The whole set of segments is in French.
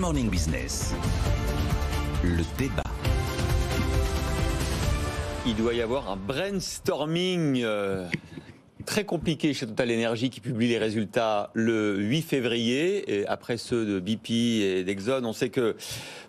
Morning Business, le débat. Il doit y avoir un brainstorming très compliqué chez Total Energy qui publie les résultats le 8 février. Et après ceux de BP et d'Exxon, on sait que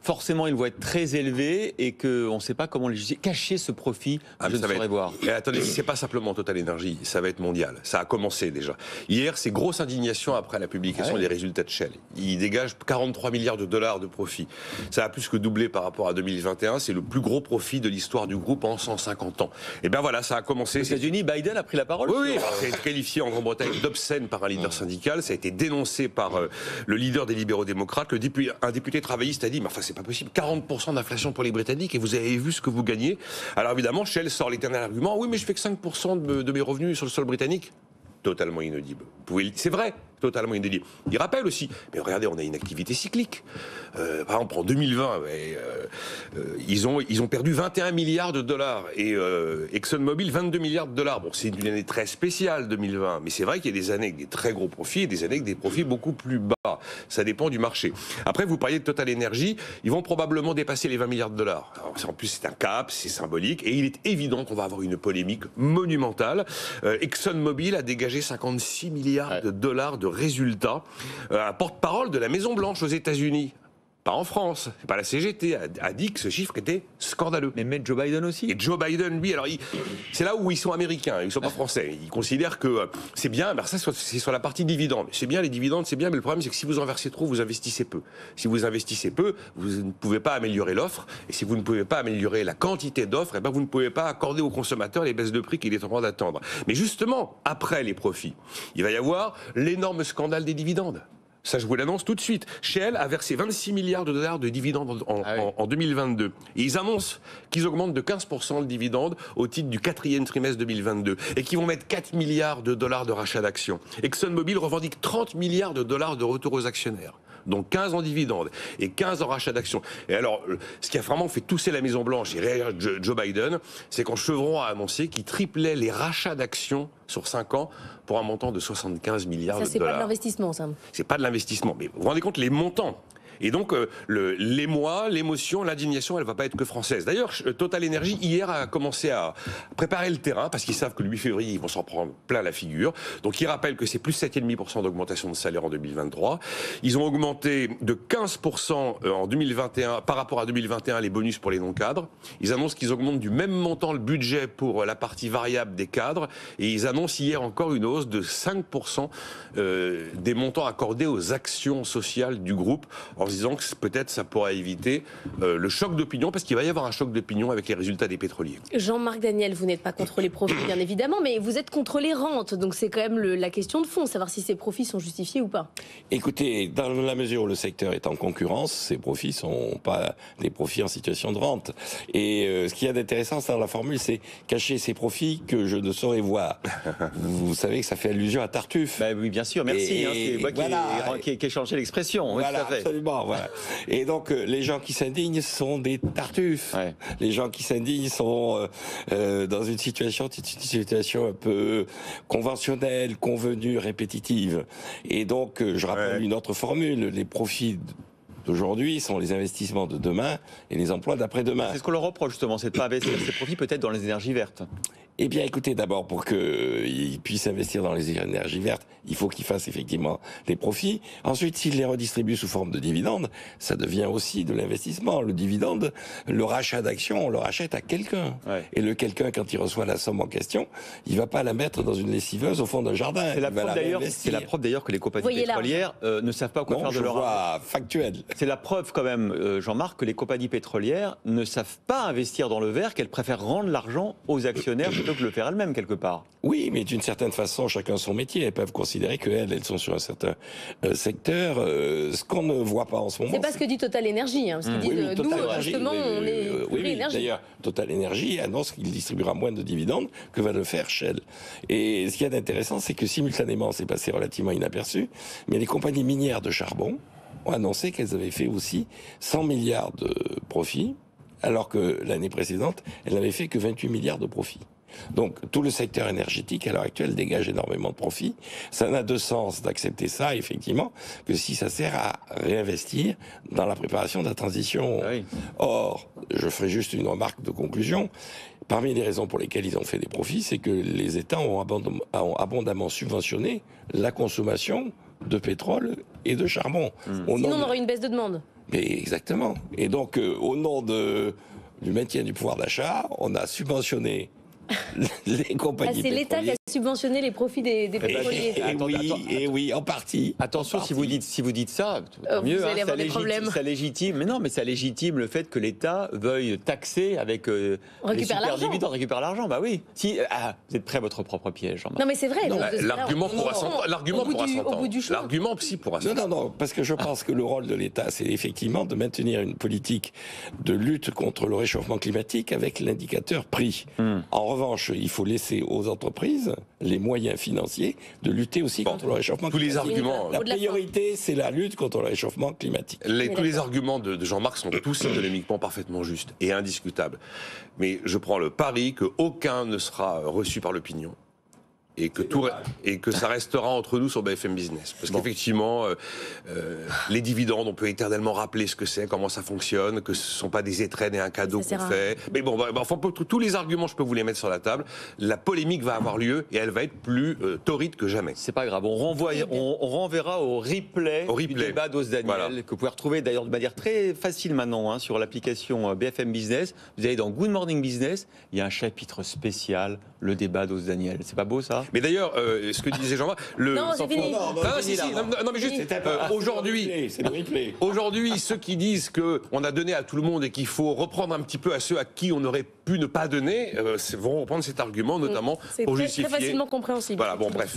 forcément ils vont être très élevés et qu'on ne sait pas comment cacher ce profit. Je ne saurais voir. Et attendez, si c'est pas simplement Total Energy, ça va être mondial. Ça a commencé déjà. Hier, c'est grosse indignation après la publication des résultats de Shell. Ils dégagent 43 milliards de dollars de profit. Ça a plus que doublé par rapport à 2021. C'est le plus gros profit de l'histoire du groupe en 150 ans. Et bien voilà, ça a commencé. Aux États-Unis, Biden a pris la parole. Oui, ça a été qualifié en Grande-Bretagne d'obscène par un leader syndical. Ça a été dénoncé par le leader des libéraux démocrates. Un député travailliste a dit, mais enfin, c'est pas possible. 40% d'inflation pour les Britanniques et vous avez vu ce que vous gagnez. Alors évidemment, Shell sort l'éternel argument. Oui, mais je fais que 5% de mes revenus sur le sol britannique. Totalement inaudible. C'est vrai, totalement inaudible. Il rappelle aussi, mais regardez, on a une activité cyclique. Par exemple, en 2020, ils ont perdu 21 milliards de dollars et ExxonMobil 22 milliards de dollars. Bon, c'est une année très spéciale 2020, mais c'est vrai qu'il y a des années avec des très gros profits et des années avec des profits beaucoup plus bas. Ça dépend du marché. Après, vous parliez de Total Energy, ils vont probablement dépasser les 20 milliards de dollars. Alors, en plus, c'est un cap, c'est symbolique, et il est évident qu'on va avoir une polémique monumentale. ExxonMobil a dégagé 56 milliards de dollars de résultats. Un porte-parole de la Maison-Blanche aux États-Unis, pas en France, c'est pas la CGT, a dit que ce chiffre était scandaleux. Mais Joe Biden aussi. Et Joe Biden, lui, alors c'est là où ils sont américains, ils sont pas français. Ils considèrent que c'est bien, ça c'est sur la partie dividendes. C'est bien les dividendes, c'est bien, mais le problème c'est que si vous en versez trop, vous investissez peu. Si vous investissez peu, vous ne pouvez pas améliorer l'offre, et si vous ne pouvez pas améliorer la quantité d'offres, vous ne pouvez pas accorder aux consommateurs les baisses de prix qu'il est en train d'attendre. Mais justement, après les profits, il va y avoir l'énorme scandale des dividendes. Ça, je vous l'annonce tout de suite. Shell a versé 26 milliards de dollars de dividendes en 2022. Et ils annoncent qu'ils augmentent de 15% le dividende au titre du 4e trimestre 2022. Et qu'ils vont mettre 4 milliards de dollars de rachat d'actions. ExxonMobil revendique 30 milliards de dollars de retour aux actionnaires. Donc 15 en dividendes et 15 en rachat d'actions. Et alors, ce qui a vraiment fait tousser la Maison-Blanche et Joe Biden, c'est quand Chevron a annoncé qu'il triplait les rachats d'actions sur 5 ans pour un montant de 75 milliards de dollars. Ça, c'est pas de l'investissement, ça. C'est pas de l'investissement. Mais vous vous rendez compte les montants. Et donc, l'émoi, l'émotion, l'indignation, elle ne va pas être que française. D'ailleurs, Total Energy, hier, a commencé à préparer le terrain, parce qu'ils savent que le 8 février, ils vont s'en prendre plein la figure. Donc, ils rappellent que c'est plus 7,5% d'augmentation de salaire en 2023. Ils ont augmenté de 15% en 2021, par rapport à 2021, les bonus pour les non-cadres. Ils annoncent qu'ils augmentent du même montant le budget pour la partie variable des cadres. Et ils annoncent hier encore une hausse de 5% des montants accordés aux actions sociales du groupe, en disant que peut-être ça pourra éviter le choc d'opinion, parce qu'il va y avoir un choc d'opinion avec les résultats des pétroliers. Jean-Marc Daniel, vous n'êtes pas contre les profits, bien évidemment, mais vous êtes contre les rentes. Donc c'est quand même la question de fond, savoir si ces profits sont justifiés ou pas. Écoutez, dans la mesure où le secteur est en concurrence, ces profits ne sont pas des profits en situation de rente. Et ce qu'il y a d'intéressant dans la formule, c'est cacher ces profits que je ne saurais voir. Vous savez que ça fait allusion à Tartuffe. Bah oui, bien sûr, merci. C'est moi qui ai changé l'expression. Voilà, oui, absolument. Voilà. Et donc, les gens qui s'indignent sont des tartuffes. Ouais. Les gens qui s'indignent sont dans une situation un peu conventionnelle, convenue, répétitive. Et donc, je rappelle une autre formule. Les profits d'aujourd'hui sont les investissements de demain et les emplois d'après-demain. C'est ce qu'on leur reproche, justement, c'est de ne pas investir ces profits peut-être dans les énergies vertes. Eh bien, écoutez, d'abord, pour qu'ils puissent investir dans les énergies vertes, il faut qu'ils fassent effectivement des profits. Ensuite, s'ils les redistribuent sous forme de dividendes, ça devient aussi de l'investissement. Le dividende, le rachat d'actions, on le rachète à quelqu'un. Ouais. Et le quelqu'un, quand il reçoit la somme en question, il va pas la mettre dans une lessiveuse au fond d'un jardin. C'est la preuve d'ailleurs que les compagnies pétrolières ne savent pas quoi faire de leur argent. Factuel. C'est la preuve quand même, Jean-Marc, que les compagnies pétrolières ne savent pas investir dans le vert, qu'elles préfèrent rendre l'argent aux actionnaires plutôt que le faire elles-mêmes quelque part. Oui, mais d'une certaine façon, chacun son métier. Elles peuvent considérer qu'elles sont sur un certain secteur. Ce qu'on ne voit pas en ce moment... C'est pas ce que dit Total Energy. Parce qu'ils disent, nous, justement, on est énergie. D'ailleurs, Total Energy annonce qu'il distribuera moins de dividendes que va le faire Shell. Et ce qu'il y a d'intéressant, c'est que simultanément, c'est passé relativement inaperçu, mais les compagnies minières de charbon ont annoncé qu'elles avaient fait aussi 100 milliards de profits, alors que l'année précédente, elles n'avaient fait que 28 milliards de profits. Donc tout le secteur énergétique à l'heure actuelle dégage énormément de profits. Ça n'a de sens d'accepter ça, effectivement, que si ça sert à réinvestir dans la préparation de la transition. Oui. Or, je ferai juste une remarque de conclusion. Parmi les raisons pour lesquelles ils ont fait des profits, c'est que les États ont abondamment subventionné la consommation de pétrole et de charbon. Sinon, on aurait une baisse de demande. Mais exactement. Et donc, au nom du maintien du pouvoir d'achat, on a subventionné les compagnies c'est l'État qui a subventionné les profits des pétroliers. Et oui, en partie. Attention, en si vous dites ça, vous mieux, allez avoir des problèmes. Ça légitime. Mais non, mais ça légitime le fait que l'État veuille taxer avec les super dividendes, récupère l'argent. Bah oui. Si vous êtes prêt à votre propre piège, Jean-Marc. Non, mais c'est vrai. L'argument pourra s'entendre. L'argument pourra s'entendre. L'argument psy pourra s'entendre. Non, parce que je pense que le rôle de l'État, c'est effectivement de maintenir une politique de lutte contre le réchauffement climatique avec l'indicateur prix. En revanche, il faut laisser aux entreprises les moyens financiers de lutter aussi contre le réchauffement climatique. Les arguments. La priorité, c'est la lutte contre le réchauffement climatique. Tous les arguments de Jean-Marc sont tous économiquement parfaitement justes et indiscutables. Mais je prends le pari qu'aucun ne sera reçu par l'opinion. Et que ça restera entre nous sur BFM Business. Parce qu'effectivement, les dividendes, on peut éternellement rappeler ce que c'est, comment ça fonctionne, que ce ne sont pas des étrennes et un cadeau qu'on fait. Mais bon, enfin, tous les arguments, je peux vous les mettre sur la table. La polémique va avoir lieu et elle va être plus torride que jamais. C'est pas grave, on renverra au replay du débat d'Os Daniel, voilà, que vous pouvez retrouver d'ailleurs de manière très facile maintenant sur l'application BFM Business. Vous allez dans Good Morning Business, il y a un chapitre spécial, le débat d'Os Daniel. C'est pas beau ça ? Mais d'ailleurs, ce que disait Jean-Marc, non, c'est fini. Non, mais juste aujourd'hui, ceux qui disent que on a donné à tout le monde et qu'il faut reprendre un petit peu à ceux à qui on aurait pu ne pas donner, vont reprendre cet argument, notamment pour justifier. C'est très facilement compréhensible. Voilà, bon, bref.